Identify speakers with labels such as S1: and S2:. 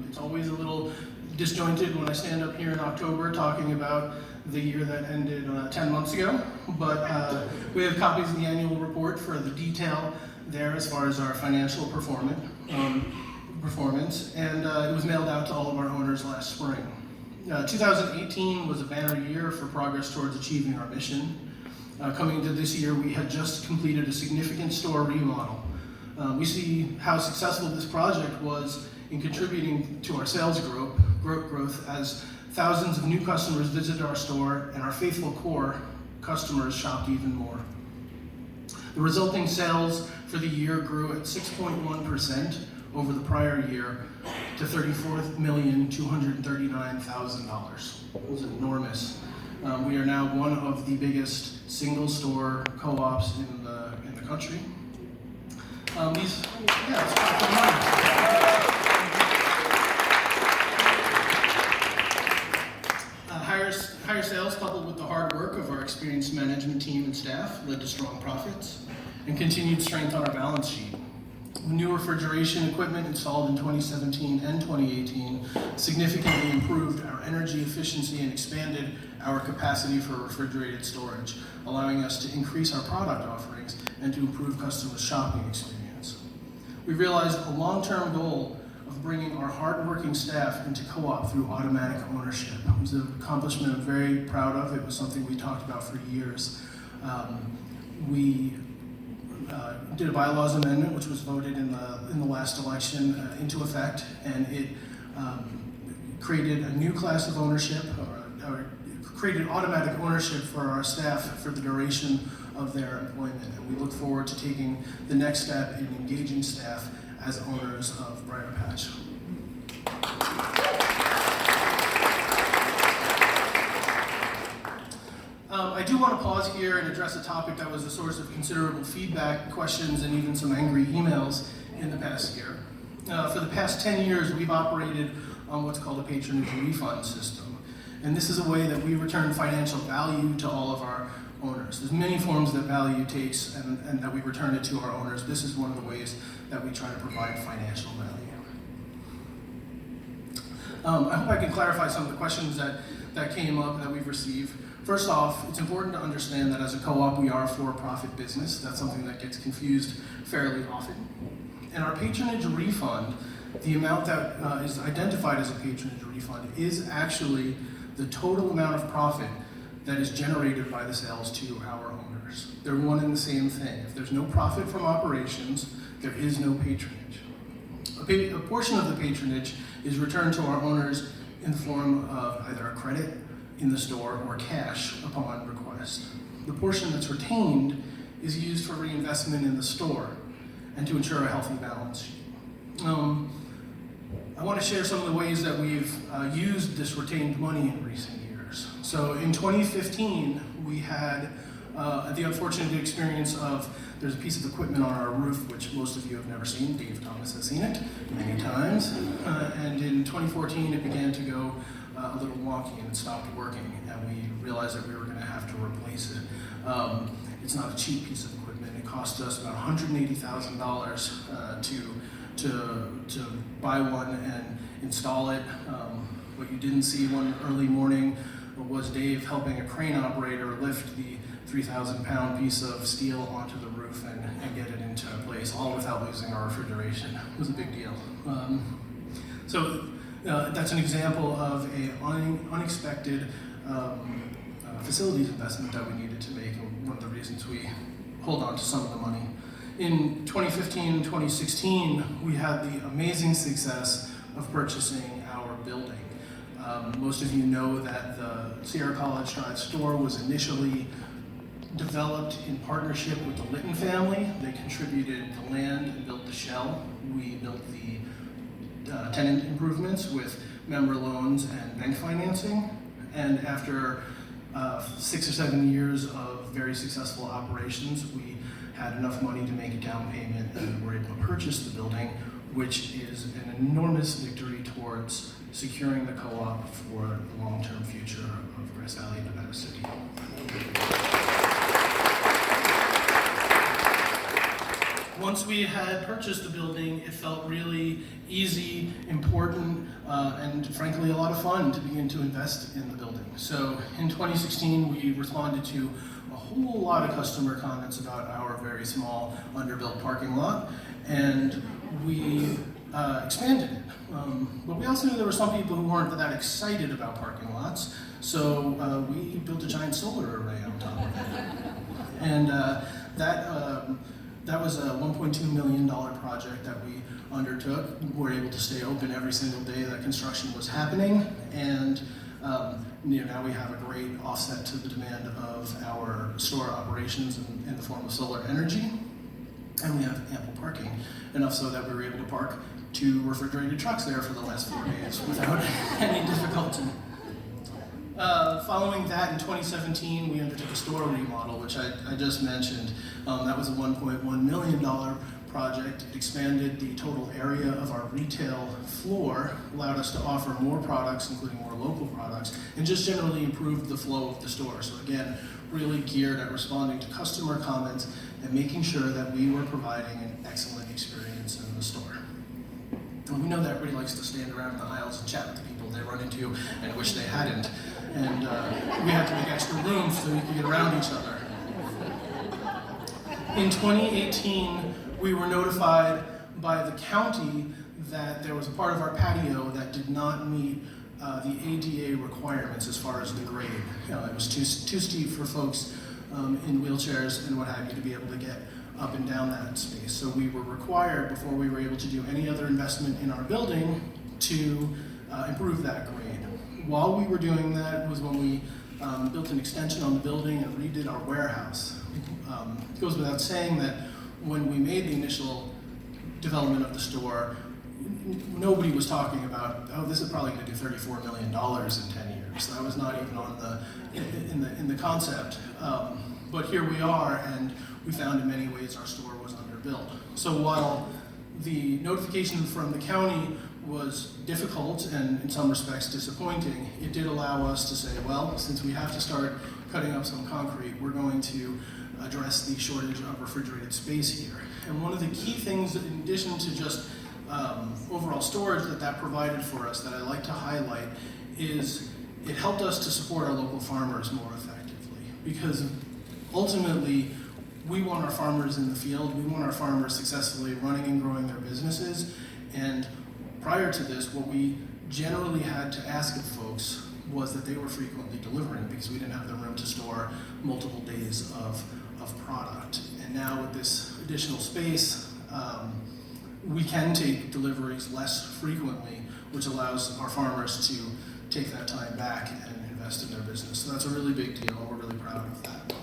S1: It's always a little disjointed when I stand up here in October talking about the year that ended 10 months ago, but we have copies of the annual report for the detail there as far as our financial performance, and it was mailed out to all of our owners last spring. 2018 was a banner year for progress towards achieving our mission. Coming into this year, we had just completed a significant store remodel. We see how successful this project was in contributing to our sales growth as thousands of new customers visited our store and our faithful core customers shopped even more. The resulting sales for the year grew at 6.1% over the prior year to $34,239,000. It was enormous. We are now one of the biggest single store co-ops in the country. It's powerful money. Higher sales coupled with the hard work of our experienced management team and staff led to strong profits and continued strength on our balance sheet. New refrigeration equipment installed in 2017 and 2018 significantly improved our energy efficiency and expanded our capacity for refrigerated storage, allowing us to increase our product offerings and to improve customers' shopping experience. We realized a long-term goal of bringing our hard-working staff into co-op through automatic ownership. It was an accomplishment I'm very proud of. It was something we talked about for years. We did a bylaws amendment, which was voted in the last election into effect, and it created a new class of ownership, or created automatic ownership for our staff for the duration of their employment. And we look forward to taking the next step in engaging staff as owners of BriarPatch. I do want to pause here and address a topic that was a source of considerable feedback, questions, and even some angry emails in the past year. For the past 10 years, we've operated on what's called a patronage refund system. And this is a way that we return financial value to all of our owners. There's many forms that value takes and that we return it to our owners. This is one of the ways that we try to provide financial value. I hope I can clarify some of the questions that came up that we've received. First off, it's important to understand that as a co-op, we are a for-profit business. That's something that gets confused fairly often. And our patronage refund, the amount that is identified as a patronage refund, is actually the total amount of profit that is generated by the sales to our owners. They're one and the same thing. If there's no profit from operations, there is no patronage. A portion of the patronage is returned to our owners in the form of either a credit in the store or cash upon request. The portion that's retained is used for reinvestment in the store and to ensure a healthy balance sheet. I want to share some of the ways that we've used this retained money in recent years. So in 2015, we had the unfortunate experience of there's a piece of equipment on our roof which most of you have never seen. Dave Thomas has seen it many times. And in 2014, it began to go a little wonky and it stopped working, and we realized that we were going to have to replace it. It's not a cheap piece of equipment. It cost us about $180,000 to buy one and install it. What you didn't see one early morning was Dave helping a crane operator lift the 3,000-pound piece of steel onto the roof and get it into place, all without losing our refrigeration. It was a big deal. That's an example of an unexpected facilities investment that we needed to make, and one of the reasons we hold on to some of the money. In 2015 and 2016, we had the amazing success of purchasing our building. Most of you know that the Sierra College Drive store was initially developed in partnership with the Litton family. They contributed the land and built the shell. We built the tenant improvements with member loans and bank financing. And after 6 or 7 years of very successful operations, we had enough money to make a down payment and we were able to purchase the building, which is an enormous victory towards securing the co-op for the long-term future of Grass Valley and Nevada City. Once we had purchased the building, it felt really easy, important, and frankly a lot of fun to begin to invest in the building. So in 2016 we responded to a whole lot of customer comments about our very small underbuilt parking lot, and we expanded it. But we also knew there were some people who weren't that excited about parking lots, so we built a giant solar array on top of it. And that was a $1.2 million project that we undertook. We were able to stay open every single day that construction was happening, and now we have a great offset to the demand of our store operations in the form of solar energy, and we have ample parking, enough so that we were able to park 2 refrigerated trucks there for the last 4 days without any difficulty. Following that, in 2017, we undertook a store remodel, which I just mentioned. That was a $1.1 million project. It expanded the total area of our retail floor, allowed us to offer more products, including more local products, and just generally improved the flow of the store. So again, really geared at responding to customer comments and making sure that we were providing an excellent experience in the store. And we know that everybody likes to stand around in the aisles and chat with the people they run into and wish they hadn't. And we had to make extra room so we could get around each other. In 2018, we were notified by the county that there was a part of our patio that did not meet the ADA requirements as far as the grade. It was too steep for folks in wheelchairs and what have you to be able to get up and down that space. So we were required, before we were able to do any other investment in our building, to improve that grade. While we were doing that was when we built an extension on the building and redid our warehouse. It goes without saying that when we made the initial development of the store, nobody was talking about, oh, this is probably going to do $34 million in 10 years. That was not even on in the concept. But here we are, and we found in many ways our store was underbuilt. So while the notification from the county was difficult and in some respects disappointing, it did allow us to say, well, since we have to start cutting up some concrete, we're going to address the shortage of refrigerated space here. And one of the key things, in addition to just overall storage that provided for us that I like to highlight, is it helped us to support our local farmers more effectively. Because ultimately, we want our farmers in the field, we want our farmers successfully running and growing their businesses, and prior to this, what we generally had to ask of folks was that they were frequently delivering because we didn't have the room to store multiple days of product. And now with this additional space, we can take deliveries less frequently, which allows our farmers to take that time back and invest in their business. So that's a really big deal, and we're really proud of that.